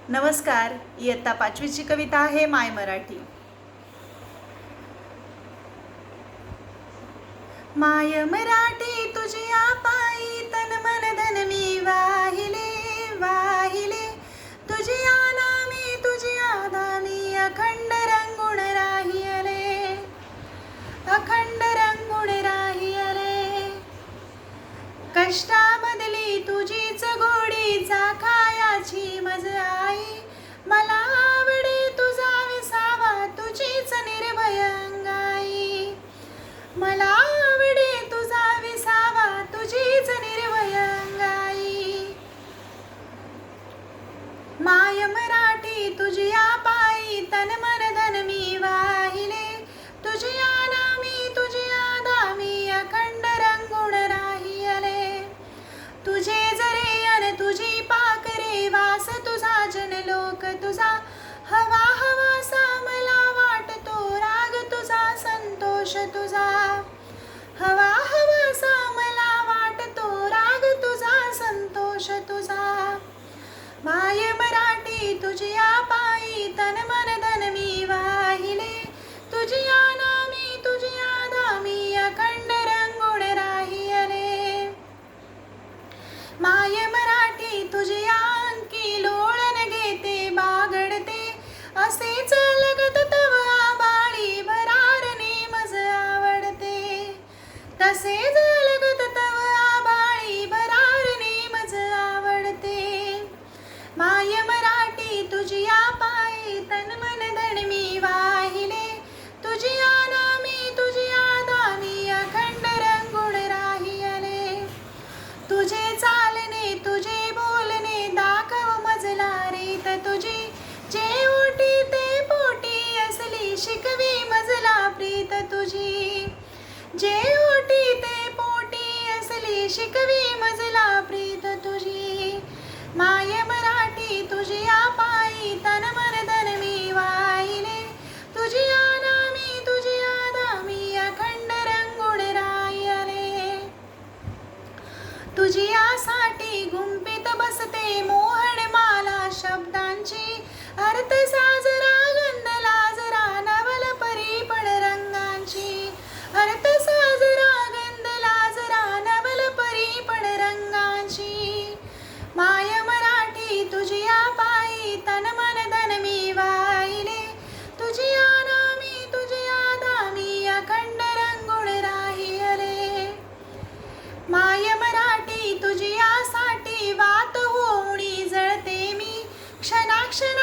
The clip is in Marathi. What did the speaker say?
नमस्कार. इयत्ता 5वीची कविता आहे माय मराठी. माय मराठी तुझिया पायी तन मन धन मी वाहिले वाहिले, तुझिया नामी तुझिया धामी अखंड रंगून राहियले, अखंड रंगून राहियले. कष्टाबदली तुझीच गोडी चाखायाची मज आई, मला आवडे तुझा विसावा तुझीच निर्भय अंगाई, मला आवडे तुझा विसावा तुझीच निर्भय अंगाई. माय मराठी तुझिया पायी तन मन धन मी वाहिले, तुझिया नामी तुझिया धामी अखंड रंगून राहियले. तुझे जरे अन तुझी पाकरे वास तुझा जनलोक तुझा, हवा हवासा मला वाटतो राग तुझा संतोष तुझा, हवा हवासा मला वाटतो राग तुझा संतोष तुझा. माय मराठी तुझिया पायी तन मन धन मी वाहिले, तुझिया नामी तुझिया धामी अखंड रंगून राहियले. माय मराठी तुझिया अंकी लोळण घेते बागडते, असेच लगत तव आबाळी भरारणे मज आवडते, तसेच लगत तव आबाळी भरारणे मज आवडते. माय मराठी तुझिया पायी तन मन धन मी वाहिले, तुझिया नामी तुझिया धामी अखंड रंगून राहियले. तुझे चालणे तुझे बोलणे दाखव मजला रीत तुझी, जे ओटी ते पोटी असली शिकवी मजला प्रीत तुझी, जे ओटी ते पोटी असली शिकवी मजला प्रीत तुझी. माय मराठी तुझिया पायी तन मन धन मी वाहिले, तुझिया नामी तुझिया धामी अखंड रंगून राहियले. तुझियासाठी गुंफीत बसते मोहन माला शब्दांची, अर्थ साजरा गंध लाजरा नवल परी पण रंगांची, अर्थ साजरा गंध लाजरा नवल परी पण रंगांची. माय मराठी तुझिया पायी तन मन धन मी वाहिले, तुझिया नामी तुझिया धामी अखंड रंगून राहियले. माय मराठी तुझियासाठी वात होऊनी जळते मी, क्षणाक्षणा